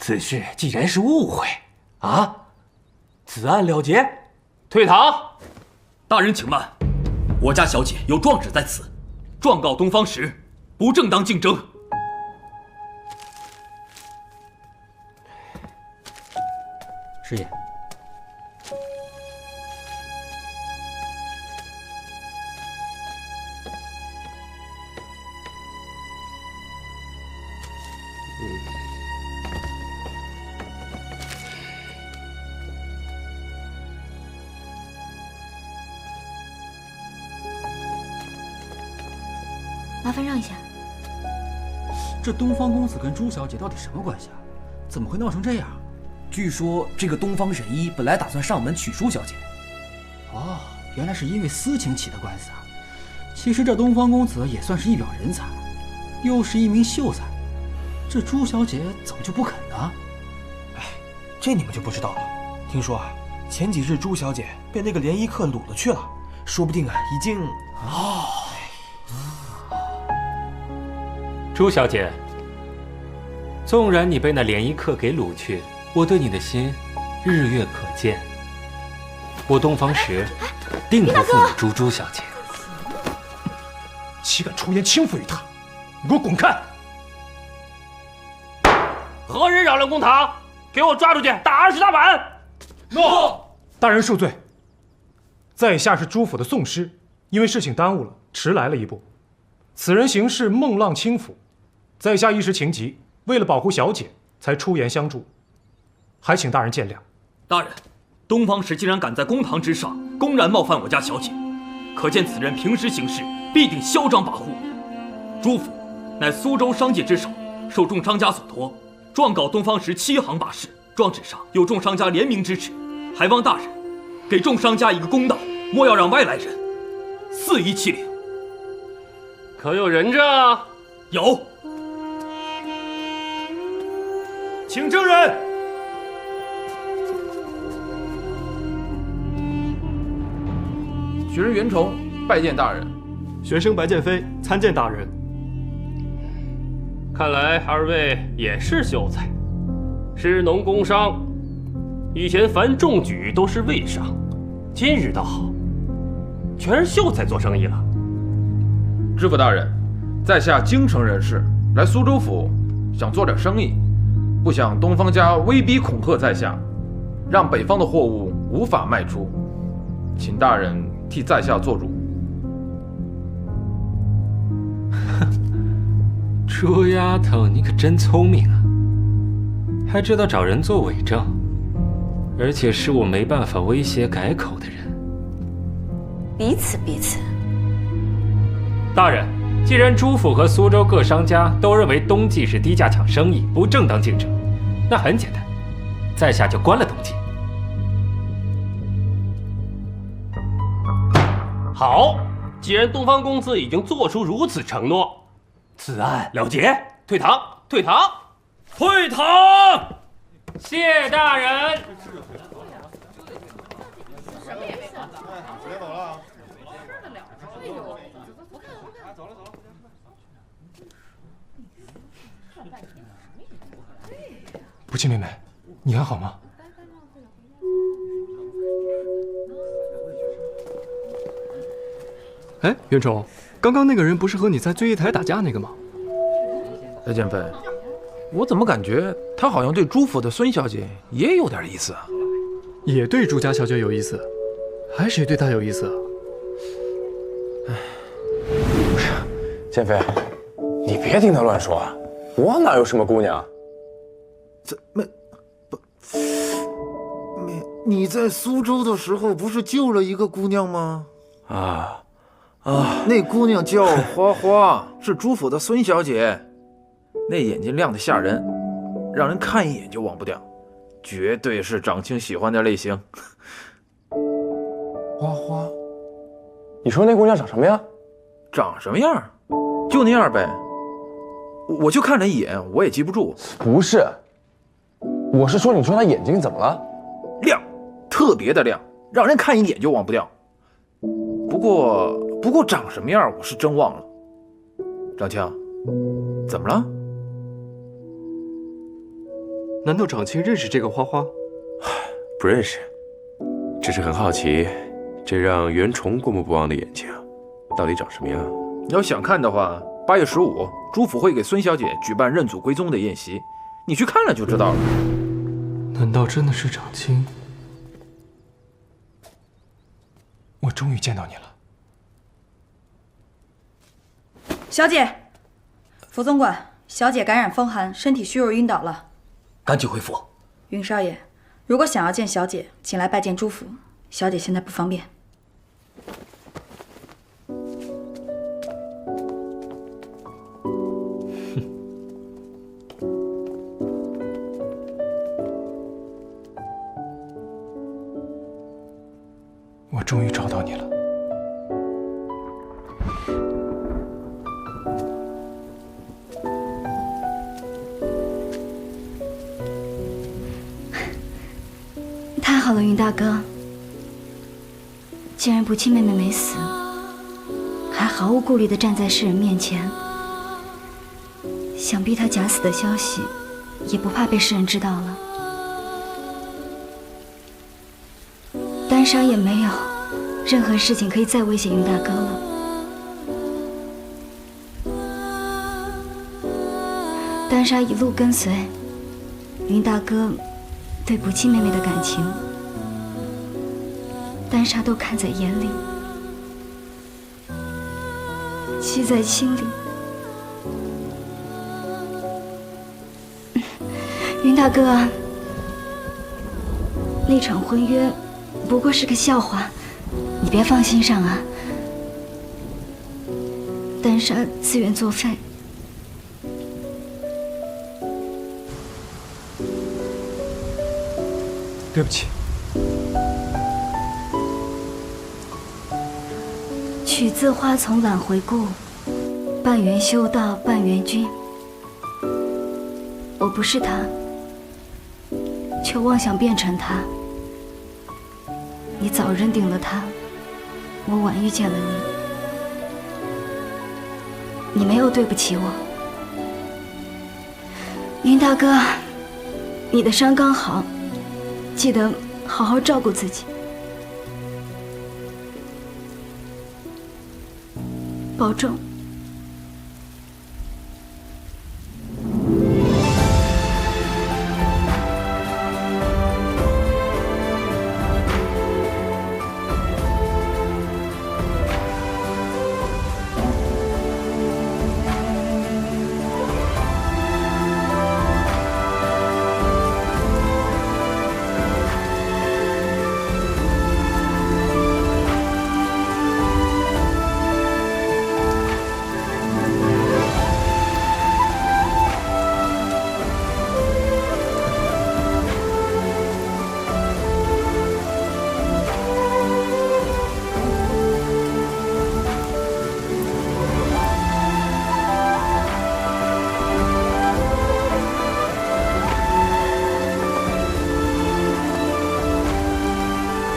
此事既然是误会，此案了结，退堂。大人请慢，我家小姐有状纸在此，状告东方石不正当竞争。师爷。麻烦让一下。这东方公子跟朱小姐到底什么关系啊？怎么会闹成这样？据说这个东方神医本来打算上门娶朱小姐。哦，原来是因为私情起的官司啊！其实这东方公子也算是一表人才，又是一名秀才，这朱小姐怎么就不肯呢？哎，这你们就不知道了。听说啊，前几日朱小姐被那个联谊客掳了去了，说不定啊已经……朱小姐，纵然你被那联谊客给掳去，我对你的心日月可见。我东方石定不负你朱小姐。岂敢出言轻浮于他！你给我滚开！何人扰乱公堂？给我抓出去打20大板！诺，大人恕罪。在下是朱府的宋师，因为事情耽误了，迟来了一步。此人行事孟浪轻浮，在下一时情急，为了保护小姐，才出言相助，还请大人见谅。大人，东方石竟然敢在公堂之上公然冒犯我家小姐，可见此人平时行事必定嚣张跋扈。朱府乃苏州商界之首，受众商家所托，状告东方石欺行霸市，状纸上有众商家联名支持，还望大人给众商家一个公道，莫要让外来人肆意欺凌。可有人证？有，请证人。学人袁崇拜见大人。学生白剑飞参见大人。看来二位也是秀才，士农工商。以前凡中举都是魏商，今日倒好，全是秀才做生意了。知府大人，在下京城人士，来苏州府想做点生意，不想东方家威逼恐吓在下，让北方的货物无法卖出，请大人替在下做主。朱丫头，你可真聪明啊，还知道找人做伪证，而且是我没办法威胁改口的人。彼此彼此。大人，既然朱府和苏州各商家都认为冬季是低价抢生意，不正当竞争，那很简单，在下就关了冬季。好，既然东方公子已经做出如此承诺，此案了结，退堂，退堂，退堂！谢大人。什么也没看到，直接走了。吃得了？哎呦，不看了，不看了，走了走了。不弃妹妹，你还好吗？哎，袁崇，刚刚那个人不是和你在醉一台打架那个吗？白剑飞，我怎么感觉他好像对朱府的孙小姐也有点意思啊？也对朱家小姐有意思，还谁对她有意思啊？不是，剑飞，你别听他乱说啊！我哪有什么姑娘？怎么不？你在苏州的时候不是救了一个姑娘吗？那姑娘叫花花，是朱府的孙小姐，那眼睛亮得吓人，让人看一眼就忘不掉，绝对是长青喜欢的类型。花花，你说那姑娘长什么样？长什么样？就那样呗。我就看了一眼，我也记不住。不是，我是说，你说她眼睛怎么了？亮，特别的亮，让人看一眼就忘不掉。不过长什么样我是真忘了。张青，怎么了？难道长青认识这个花花？不认识，只是很好奇，这让袁崇过目不忘的眼睛，到底长什么样？你要想看的话，8月15，朱府会给孙小姐举办认祖归宗的宴席，你去看了就知道了。难道真的是长青？我终于见到你了，小姐。副总管，小姐感染风寒，身体虚弱晕倒了，赶紧回府。云少爷，如果想要见小姐，请来拜见朱府。小姐现在不方便。我终于找到你了。太好了，云大哥，既然不弃妹妹没死，还毫无顾虑地站在世人面前，想必她假死的消息也不怕被世人知道了。丹莎也没有任何事情可以再威胁云大哥了。丹莎一路跟随云大哥对不弃妹妹的感情，丹莎都看在眼里，记在心里。云大哥，那场婚约不过是个笑话，你别放心上啊。丹莎自愿作废。对不起。取自花丛懒回顾，半缘修道半缘君。我不是他，却妄想变成他。你早认定了他，我晚遇见了你。你没有对不起我，云大哥，你的伤刚好，记得好好照顾自己，保重。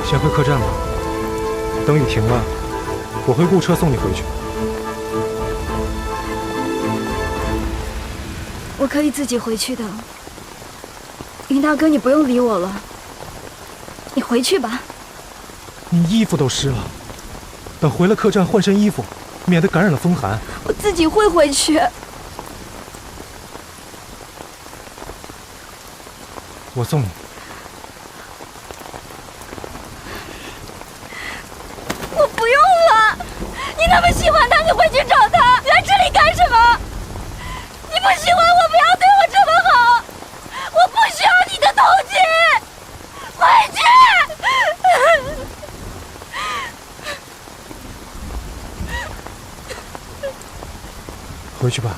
先回客栈吧，等雨停了，我会雇车送你回去。我可以自己回去的，云大哥，你不用理我了，你回去吧。你衣服都湿了，等回了客栈换身衣服，免得感染了风寒。我自己会回去。我送你。我不用了，你那么喜欢他，你回去找他，来这里干什么？你不喜欢我，不要对我这么好，我不需要你的同情，回去。回去吧。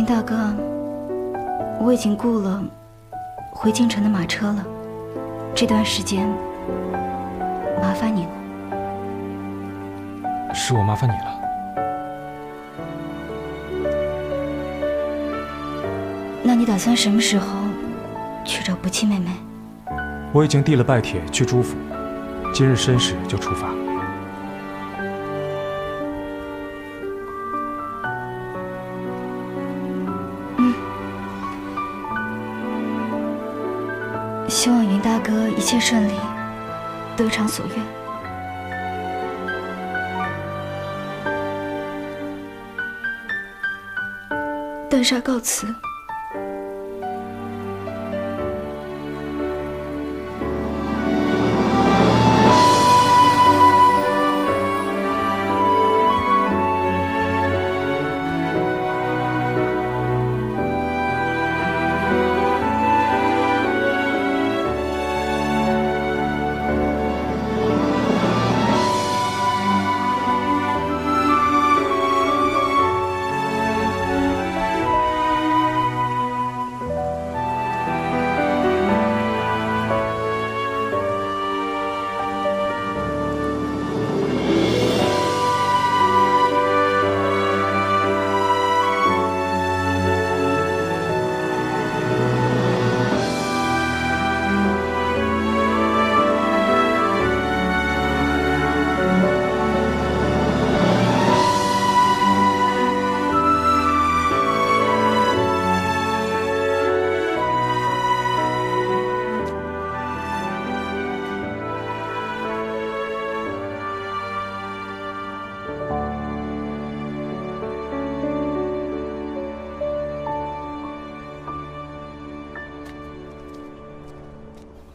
大哥，我已经雇了回京城的马车了，这段时间麻烦你了。是我麻烦你了。那你打算什么时候去找不弃妹妹？我已经递了拜帖去朱府，今日申时就出发。希望云大哥一切顺利，得偿所愿。大厦告辞。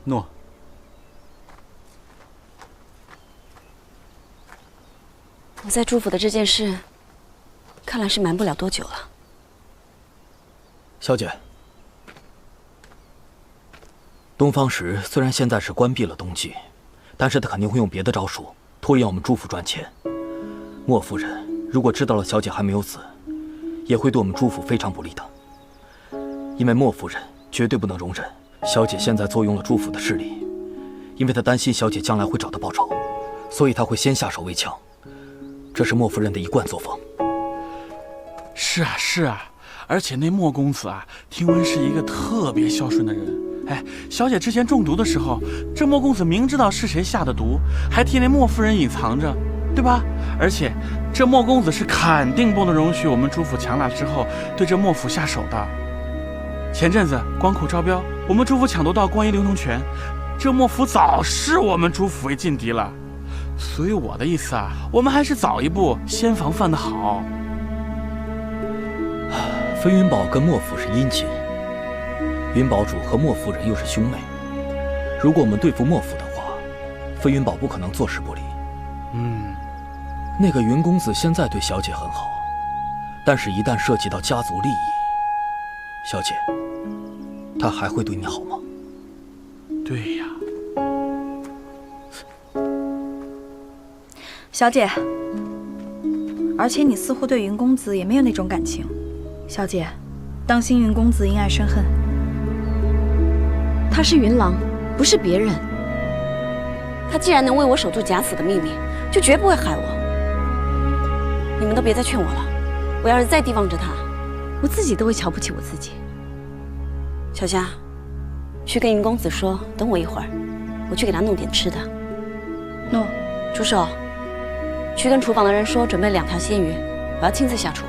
诺。我在朱府的这件事，看来是瞒不了多久了。小姐，东方石虽然现在是关闭了冬季，但是他肯定会用别的招数拖延我们朱府赚钱。莫夫人如果知道了小姐还没有死，也会对我们朱府非常不利的。因为莫夫人绝对不能容忍小姐现在坐拥了朱府的势力，因为她担心小姐将来会找她报仇，所以她会先下手为强。这是莫夫人的一贯作风。是啊，是啊，而且那莫公子啊，听闻是一个特别孝顺的人。哎，小姐之前中毒的时候，这莫公子明知道是谁下的毒，还替那莫夫人隐藏着，对吧？而且这莫公子是肯定不能容许我们朱府强大之后对这莫府下手的。前阵子光寇招标，我们朱府抢夺到光衣流通权，这莫府早视我们朱府为劲敌了。所以我的意思啊，我们还是早一步先防范的好。飞云堡跟莫府是姻亲，云堡主和莫夫人又是兄妹。如果我们对付莫府的话，飞云堡不可能坐视不理。那个云公子现在对小姐很好，但是一旦涉及到家族利益，小姐，他还会对你好吗？对呀。小姐，而且你似乎对云公子也没有那种感情。小姐，当心云公子因爱生恨。他是云郎，不是别人。他既然能为我守住假死的秘密，就绝不会害我。你们都别再劝我了，我要是再提防着他，我自己都会瞧不起我自己。小夏，去跟云公子说，等我一会儿，我去给他弄点吃的。诺。助手，去跟厨房的人说，准备2条鲜鱼，我要亲自下厨。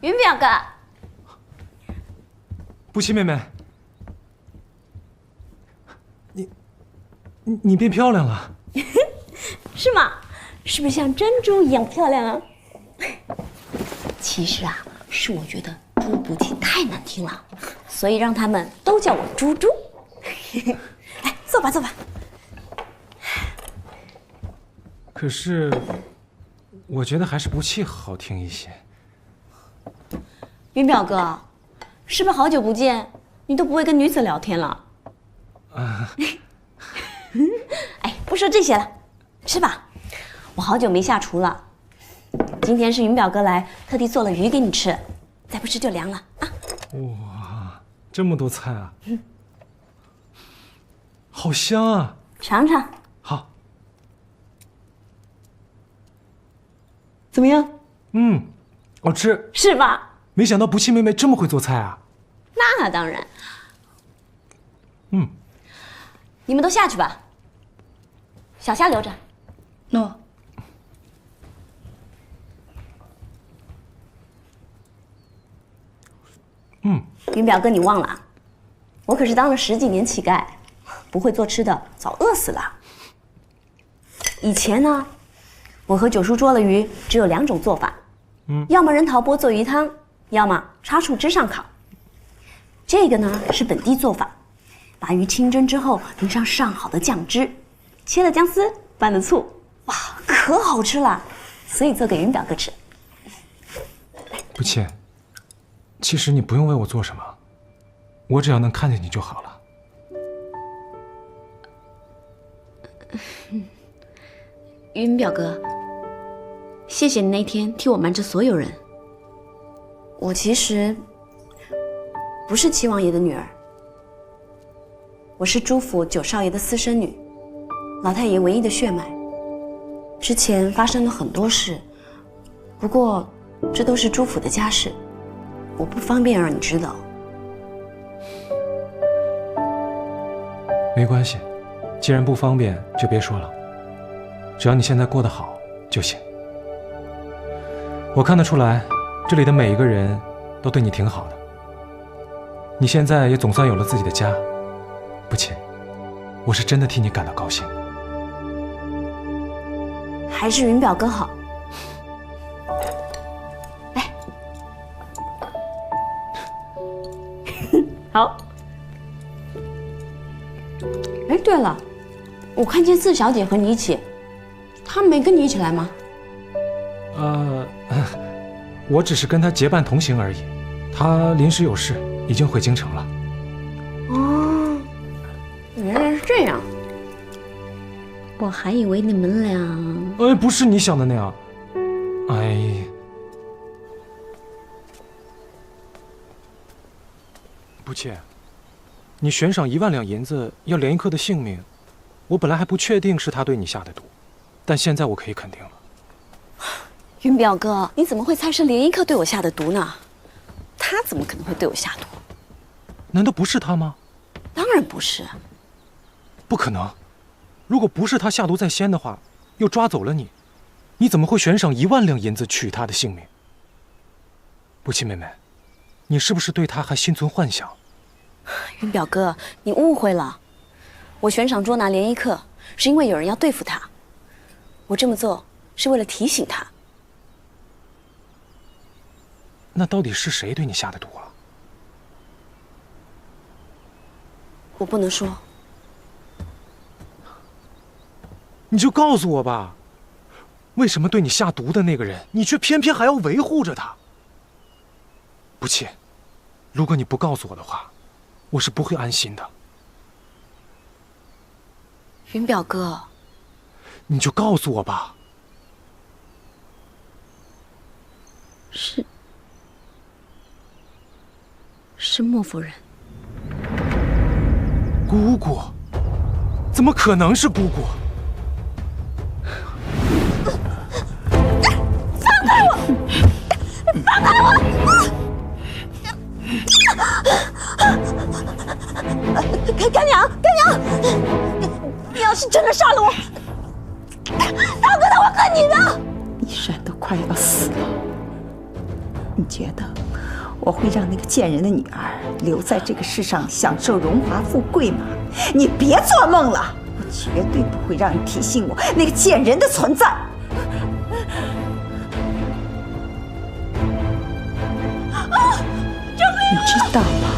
云表哥，不弃妹妹，你变漂亮了，是吗？是不是像珍珠一样漂亮啊？其实啊，是我觉得朱不弃太难听了，所以让他们都叫我猪猪。来，坐吧，坐吧。可是，我觉得还是不弃好听一些。云表哥，是不是好久不见，你都不会跟女子聊天了？说这些了，吃吧。我好久没下厨了，今天是云表哥来，特地做了鱼给你吃，再不吃就凉了啊。哇，这么多菜啊！好香啊！尝尝。好。怎么样？好吃。是吧？没想到不弃妹妹这么会做菜啊！那当然。你们都下去吧，小虾留着。诺。云表哥，你忘了，我可是当了10几年乞丐，不会做吃的早饿死了。以前呢，我和九叔捉了鱼，只有2种做法，要么人头剥做鱼汤，要么插树枝上烤。这个呢是本地做法，把鱼清蒸之后淋上上好的酱汁，切了姜丝，拌了醋，哇，可好吃了，所以做给云表哥吃。不弃，其实你不用为我做什么，我只要能看见你就好了。云表哥，谢谢你那天替我瞒着所有人。我其实不是齐王爷的女儿，我是朱府9少爷的私生女，老太爷唯一的血脉。之前发生了很多事，不过这都是朱府的家事，我不方便让你知道。没关系，既然不方便就别说了，只要你现在过得好就行。我看得出来，这里的每一个人都对你挺好的。你现在也总算有了自己的家，不弃，我是真的替你感到高兴。还是云表哥好。来，好。哎，对了，我看见4小姐和你一起，她没跟你一起来吗？我只是跟她结伴同行而已，她临时有事，已经回京城了。哦，原来是这样。我还以为你们俩……不是你想的那样。不弃，你悬赏1万两银子要连一客的性命，我本来还不确定是他对你下的毒，但现在我可以肯定了。云表哥，你怎么会猜是连一客对我下的毒呢？他怎么可能会对我下毒？难道不是他吗？当然不是。不可能，如果不是他下毒在先的话，又抓走了你，你怎么会悬赏1万两银子取他的性命？不弃妹妹，你是不是对他还心存幻想？云表哥，你误会了。我悬赏捉拿连一客，是因为有人要对付他。我这么做是为了提醒他。那到底是谁对你下的毒啊？我不能说。你就告诉我吧，为什么对你下毒的那个人，你却偏偏还要维护着他？不弃，如果你不告诉我的话，我是不会安心的。云表哥，你就告诉我吧。是莫夫人。姑姑？怎么可能是姑姑？放开我！放开我！干娘，你要是真的杀了我，大哥他会恨你的。依然都快要死了，你觉得我会让那个贱人的女儿留在这个世上享受荣华富贵吗？你别做梦了，我绝对不会让你提醒我那个贱人的存在。你知道吗？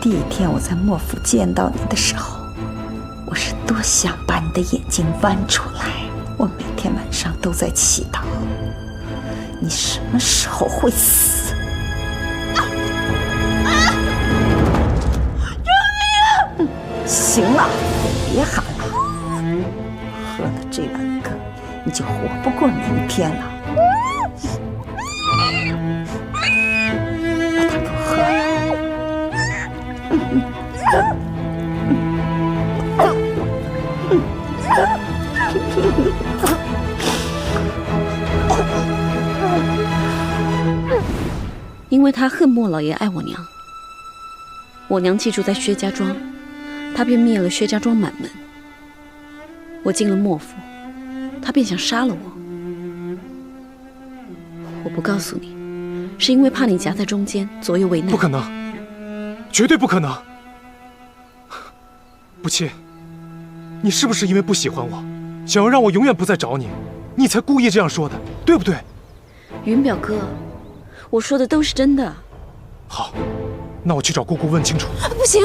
第一天我在莫府见到你的时候，我是多想把你的眼睛剜出来。我每天晚上都在祈祷，你什么时候会死？救命啊！行了，别喊了。喝了这碗羹，你就活不过明天了。把汤给我喝了。因为他恨莫老爷爱我娘，我娘寄住在薛家庄，他便灭了薛家庄满门。我进了莫府，他便想杀了我。我不告诉你，是因为怕你夹在中间，左右为难。不可能，绝对不可能！不亲，你是不是因为不喜欢我，想要让我永远不再找你，你才故意这样说的，对不对？云表哥，我说的都是真的。好，那我去找姑姑问清楚。不行，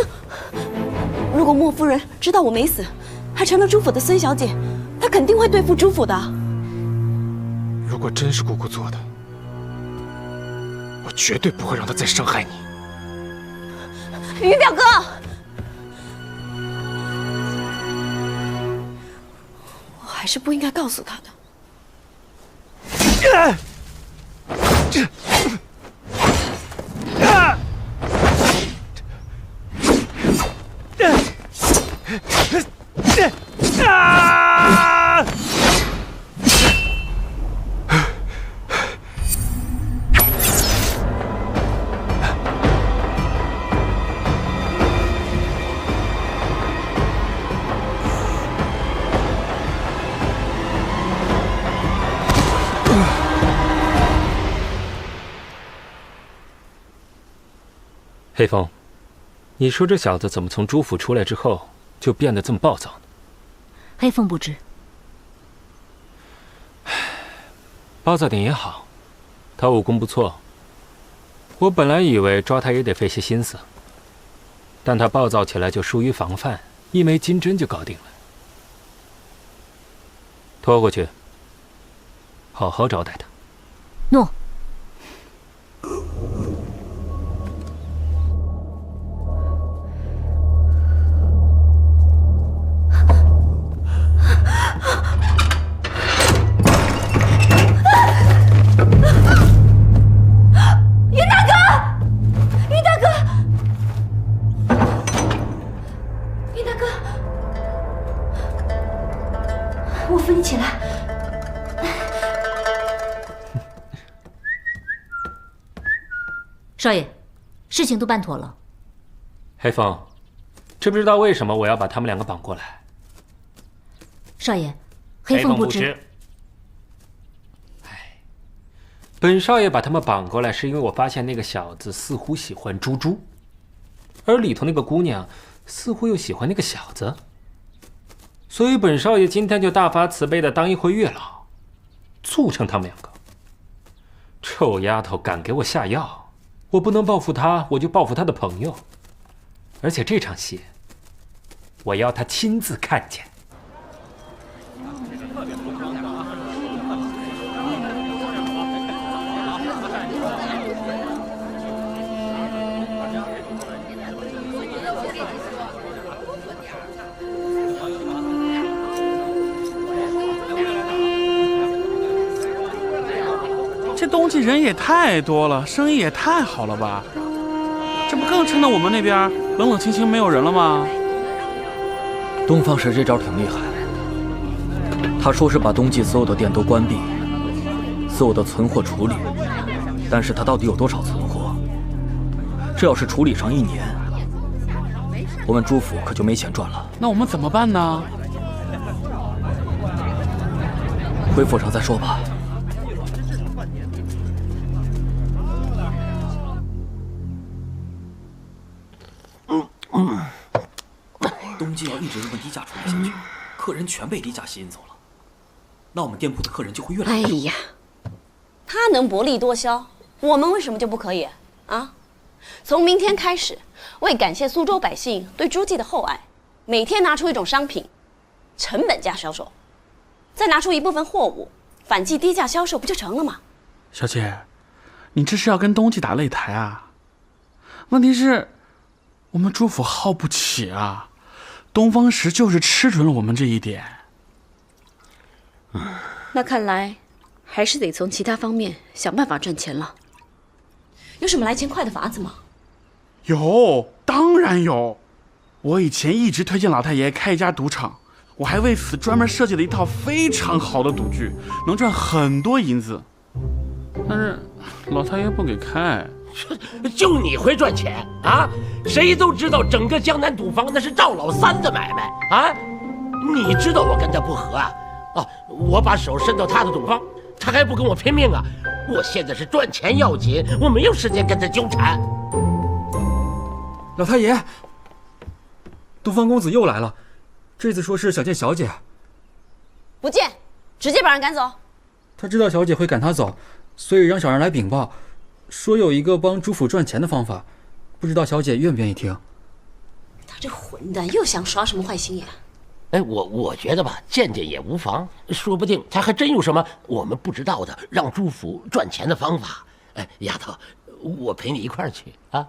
如果莫夫人知道我没死，还成了朱府的孙小姐，她肯定会对付朱府的。如果真是姑姑做的，我绝对不会让她再伤害你。云表哥，我还是不应该告诉她的。黑风，你说这小子怎么从朱府出来之后就变得这么暴躁呢？黑凤不知。暴躁点也好，他武功不错。我本来以为抓他也得费些心思，但他暴躁起来就疏于防范，一枚金针就搞定了。拖过去，好好招待他。诺。少爷，事情都办妥了。黑风，知不知道为什么我要把他们两个绑过来？少爷，黑凤不知。本少爷把他们绑过来，是因为我发现那个小子似乎喜欢猪猪，而里头那个姑娘似乎又喜欢那个小子，所以本少爷今天就大发慈悲的当一回月老，促成他们两个。臭丫头敢给我下药！我不能报复他，我就报复他的朋友。而且这场戏，我要他亲自看见。这冬季人也太多了，生意也太好了吧？这不更衬得我们那边冷冷清清没有人了吗？东方石这招挺厉害，他说是把冬季所有的店都关闭，所有的存货处理，但是他到底有多少存货？这要是处理上1年，我们朱府可就没钱赚了。那我们怎么办呢？回府上再说吧。冬季要一直这么低价处理下去，客人全被低价吸引走了，那我们店铺的客人就会越来越少。哎呀，他能薄利多销，我们为什么就不可以啊？从明天开始，为感谢苏州百姓对朱记的厚爱，每天拿出一种商品，成本价销售，再拿出一部分货物，反季低价销售，不就成了吗？小姐，你这是要跟冬季打擂台啊？问题是，我们朱府耗不起啊。东方石就是吃准了我们这一点。那看来还是得从其他方面想办法赚钱了。有什么来钱快的法子吗？有，当然有。我以前一直推荐老太爷开一家赌场，我还为此专门设计了一套非常好的赌具，能赚很多银子。但是老太爷不给开。就你会赚钱啊？谁都知道整个江南赌坊那是赵老三的买卖啊！你知道我跟他不和啊？啊，我把手伸到他的赌坊，他还不跟我拼命啊！我现在是赚钱要紧，我没有时间跟他纠缠。老太爷，东方公子又来了，这次说是想见小姐。不见，直接把人赶走。他知道小姐会赶他走，所以让小人来禀报，说有一个帮朱府赚钱的方法，不知道小姐愿不愿意听。他这混蛋又想耍什么坏心眼？哎，我觉得吧，见见也无妨，说不定他还真有什么我们不知道的让朱府赚钱的方法。哎，丫头，我陪你一块儿去啊。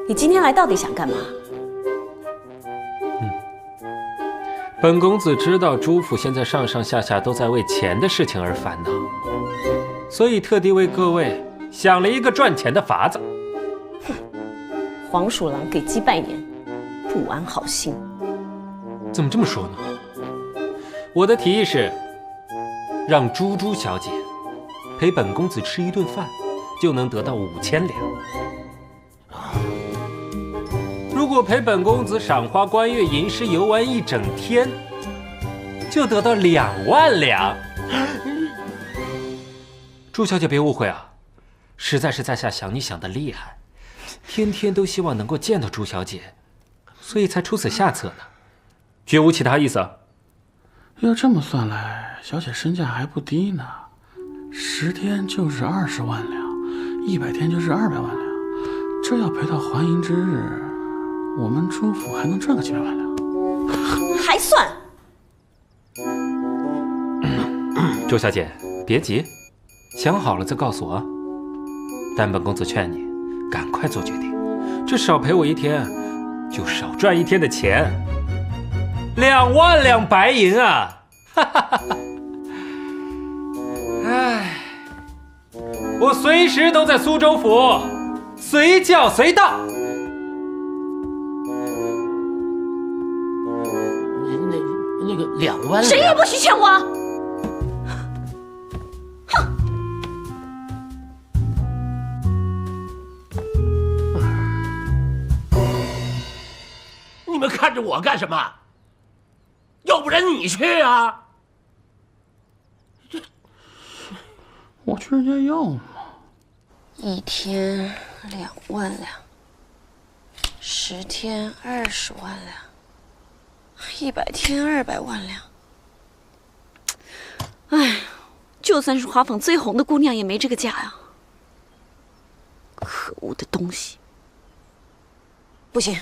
你今天来到底想干嘛？本公子知道朱府现在上上下下都在为钱的事情而烦恼，所以特地为各位想了一个赚钱的法子。黄鼠狼给鸡拜年，不安好心。怎么这么说呢？我的提议是，让朱小姐陪本公子吃一顿饭，就能得到5000两。如果陪本公子赏花观月、吟诗游玩一整天，就得到2万两。朱小姐别误会啊，实在是在下想你想得厉害，天天都希望能够见到朱小姐，所以才出此下策呢，绝无其他意思。要这么算来，小姐身价还不低呢，10天就是20万两，100天就是200万两，这要陪到还银之日，我们朱府还能赚个几百万两，还算。朱小姐别急，想好了再告诉我。但本公子劝你赶快做决定，这少陪我1天，就少赚1天的钱，2万两白银啊！哎，我随时都在苏州府，随叫随到。那个2万两，谁也不许劝我！哼！你们看着我干什么？要不然你去啊！我去人家要嘛。1天2万两，10天20万两，100天200万两。哎，就算是花坊最红的姑娘也没这个价呀！可恶的东西！不行，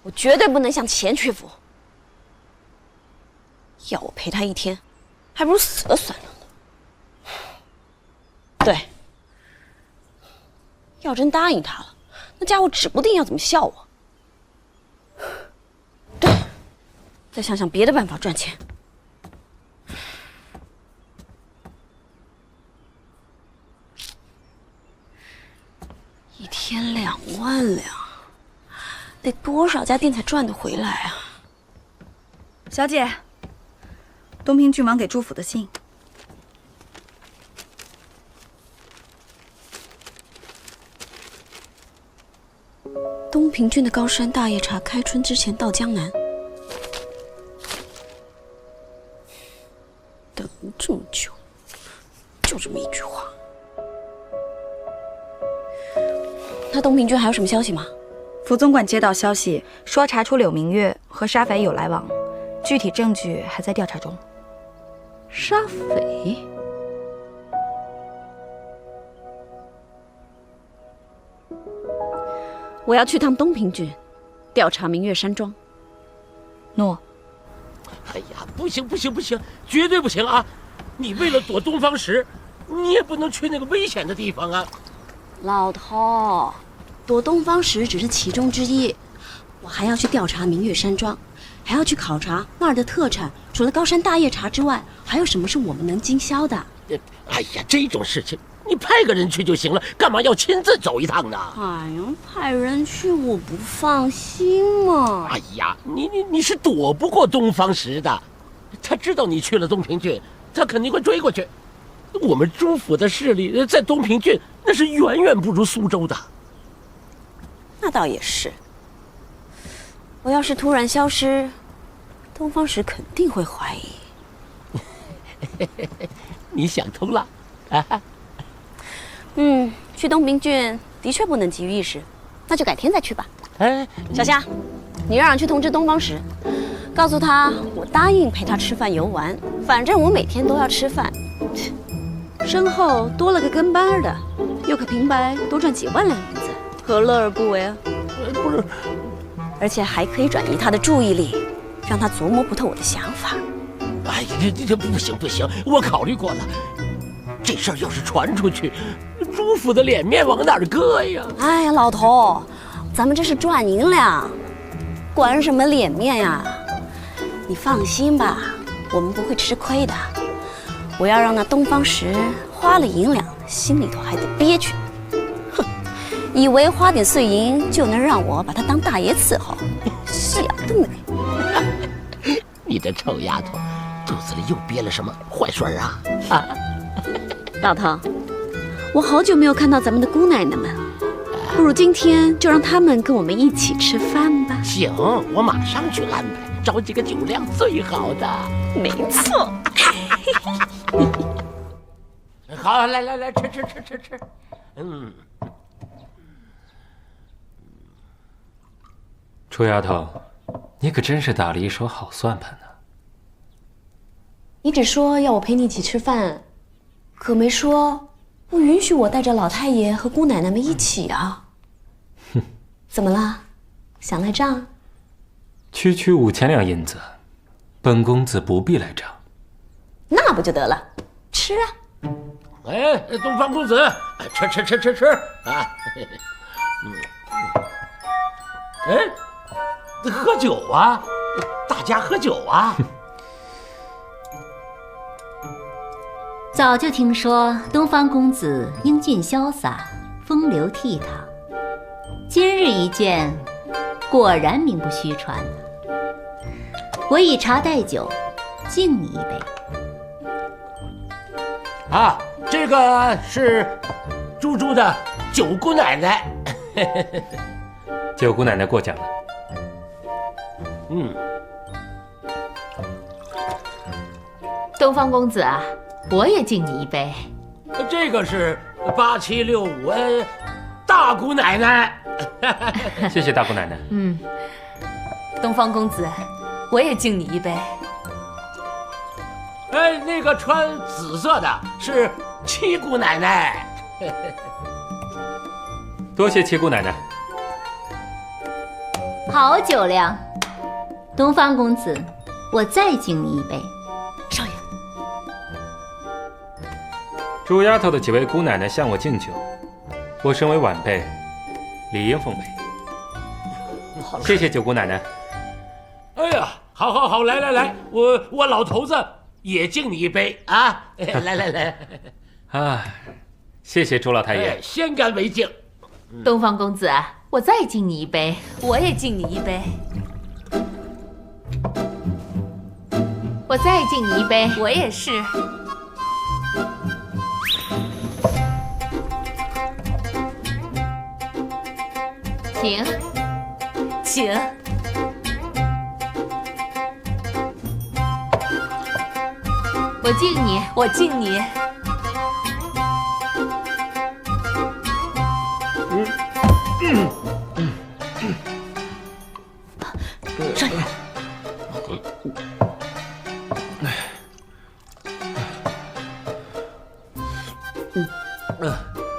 我绝对不能向钱屈服。要我陪她1天，还不如死了算了呢。对，要真答应他了，那家伙指不定要怎么笑我。对，再想想别的办法赚钱。1天2万两，得多少家店才赚得回来啊？小姐，东平郡王给朱府的信。东平郡的高山大叶茶开春之前到江南，等了这么久，就这么一句话。那东平郡还有什么消息吗？府总管接到消息，说查出柳明月和沙匪有来往，具体证据还在调查中。沙匪？我要去趟东平郡，调查明月山庄。诺。哎呀，不行，绝对不行啊！你为了躲东方石，你也不能去那个危险的地方啊！老头，躲东方石只是其中之一，我还要去调查明月山庄，还要去考察那儿的特产，除了高山大叶茶之外，还有什么是我们能经销的？哎呀，这种事情你派个人去就行了，干嘛要亲自走一趟呢？哎呀，派人去我不放心嘛。哎呀，你是躲不过东方石的，他知道你去了东平郡，他肯定会追过去。我们朱府的势力在东平郡那是远远不如苏州的。那倒也是，我要是突然消失，东方石肯定会怀疑。你想通了啊？去东平郡的确不能急于一时，那就改天再去吧。小夏，你让人去通知东方石，告诉他我答应陪他吃饭游玩，反正我每天都要吃饭。身后多了个跟班的，又可平白多赚几万两银子，何乐而不为啊？不是，而且还可以转移他的注意力，让他琢磨不透我的想法。哎呀，这不行，我考虑过了，这事儿要是传出去，朱府的脸面往哪儿搁呀？哎呀，老头，咱们这是赚银两，管什么脸面呀？你放心吧，我们不会吃亏的。我要让那东方石花了银两，心里头还得憋屈。哼，以为花点碎银就能让我把他当大爷伺候，想得美！你这臭丫头，肚子里又憋了什么坏水啊？老头，我好久没有看到咱们的姑奶奶们，不如今天就让他们跟我们一起吃饭吧。行，我马上去安排，找几个酒量最好的。没错。好，来，吃。楚丫头，你可真是打了一手好算盘呢。你只说要我陪你一起吃饭，可没说不允许我带着老太爷和姑奶奶们一起啊。哼，怎么了？想赖账？区5000两银子，本公子不必赖账。那不就得了？吃啊！哎，东方公子，吃啊！喝酒啊！大家喝酒啊！早就听说东方公子英俊潇洒，风流倜傥，今日一见，果然名不虚传。我以茶代酒，敬你一杯。啊，这个是猪的九姑奶奶。九姑奶奶过奖了。东方公子啊，我也敬你一杯。这个是8765，大姑奶奶。谢谢大姑奶奶。东方公子，我也敬你一杯。那个穿紫色的是七姑奶奶。多谢七姑奶奶。好酒量，东方公子，我再敬你一杯。少爷，朱丫头的几位姑奶奶向我敬酒，我身为晚辈，理应奉陪。谢谢九姑奶奶。哎呀，好，来，我老头子也敬你一杯啊！来。啊，谢谢朱老太爷。先干为敬。东方公子啊，我再敬你一杯。我也敬你一杯。我再敬你一杯。我也是。请。我敬你，我敬你。少爷，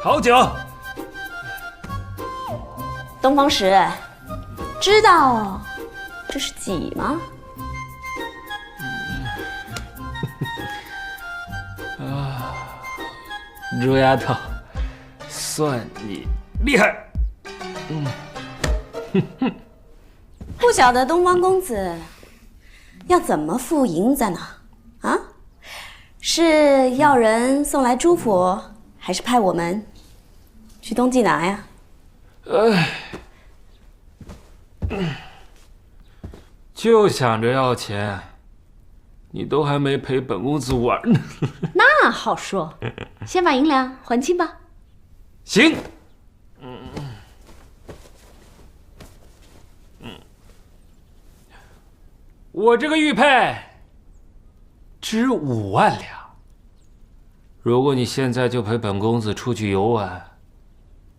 好酒。东方石，知道这是几吗？啊，猪丫头，算你厉害。不晓得东方公子要怎么付银子呢？啊，是要人送来朱府，还是派我们去东济拿呀？就想着要钱，你都还没陪本公子玩呢。那好说，先把银两还清吧。行。我这个玉佩值5万两，如果你现在就陪本公子出去游玩，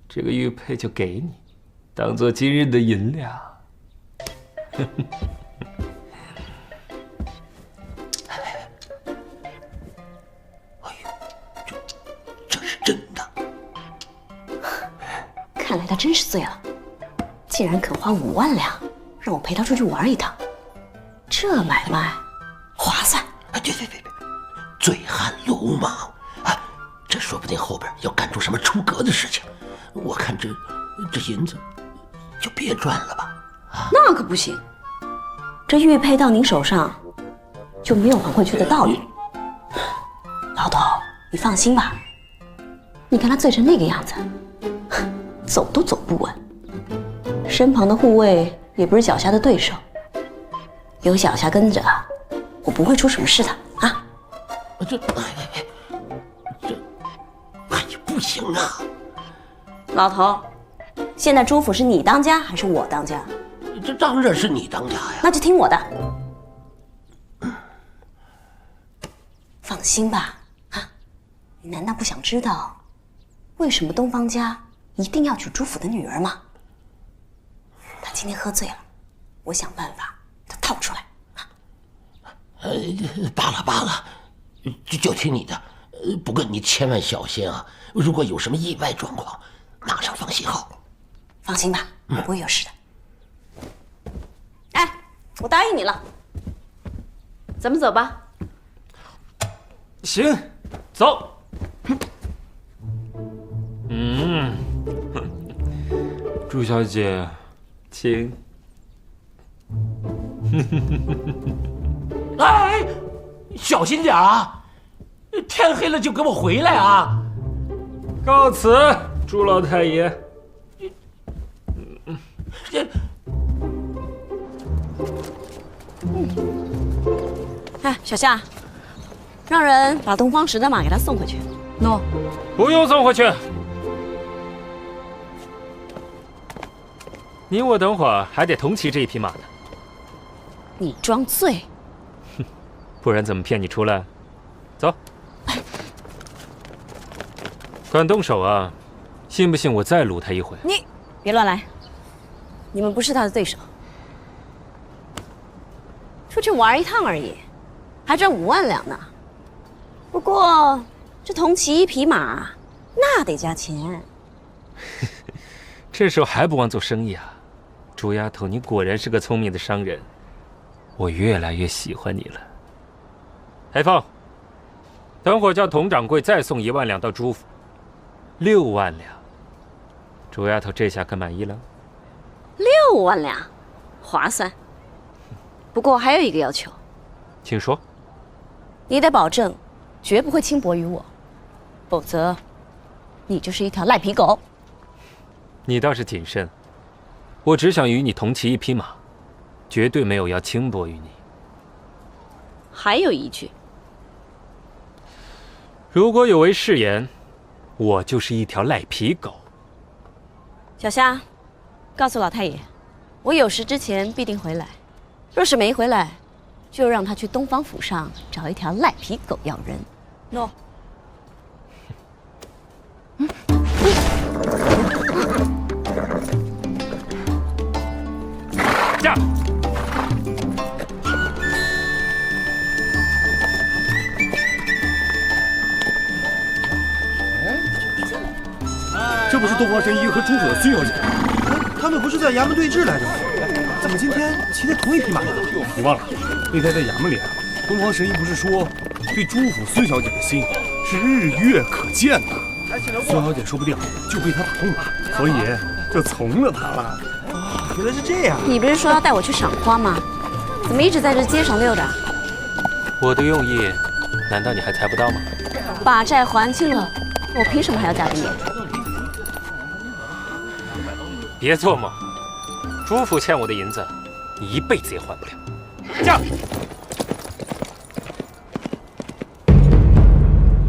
这个玉佩就给你，当做今日的银两。这是真的。看来他真是醉了，竟然肯花5万两，让我陪他出去玩一趟。这买卖划算。对，醉汉鲁莽啊！这说不定后边要干出什么出格的事情。我看这银子就别赚了吧。那可不行，这玉佩到您手上就没有还回去的道理。老头，你放心吧，你看他醉成那个样子，走都走不稳，身旁的护卫也不是脚下的对手。有脚下跟着，我不会出什么事的啊！不行啊！老头，现在朱府是你当家还是我当家？这当然是你当家呀！那就听我的。放心吧，啊，你难道不想知道为什么东方家一定要娶朱府的女儿吗？他今天喝醉了，我想办法他套出来。罢了，就听你的。不过你千万小心啊！如果有什么意外状况，马上放信号。放心吧，我不会有事的。哎，我答应你了。咱们走吧。行，走。朱小姐，请。哎，小心点啊！天黑了就给我回来啊！告辞，朱老太爷。哎，小夏，让人把东方石的马给他送回去。诺。不用送回去。你我等会儿还得同骑这一匹马呢。你装醉。不然怎么骗你出来？走，敢动手啊！信不信我再撸他一回？你别乱来，你们不是他的对手。出去玩一趟而已，还赚5万两呢。不过这同骑一匹马，那得加钱。这时候还不忘做生意啊？朱丫头，你果然是个聪明的商人，我越来越喜欢你了。海凤，等会儿叫佟掌柜再送1万两到朱府，6万两。朱丫头这下可满意了？6万两，划算。不过还有一个要求，请说。你得保证，绝不会轻薄于我，否则，你就是一条赖皮狗。你倒是谨慎，我只想与你同骑一匹马，绝对没有要轻薄于你。还有一句。如果有违誓言，我就是一条赖皮狗。小夏，告诉老太爷，我有时之前必定回来，若是没回来，就让他去东方府上找一条赖皮狗要人。诺。驾！这不是东方神医和朱府的孙小姐？他们不是在衙门对峙来着吗？怎么今天骑的同一匹马呢？你忘了，那天在衙门里啊，东方神医不是说，对朱府孙小姐的心是日月可见的。孙小姐说不定就被他打动了，所以就从了他了。原来是这样。你不是说要带我去赏花吗？怎么一直在这街上溜达？我的用意，难道你还猜不到吗？把债还清了，我凭什么还要嫁给你？别做梦，朱府欠我的银子，你一辈子也还不了。驾！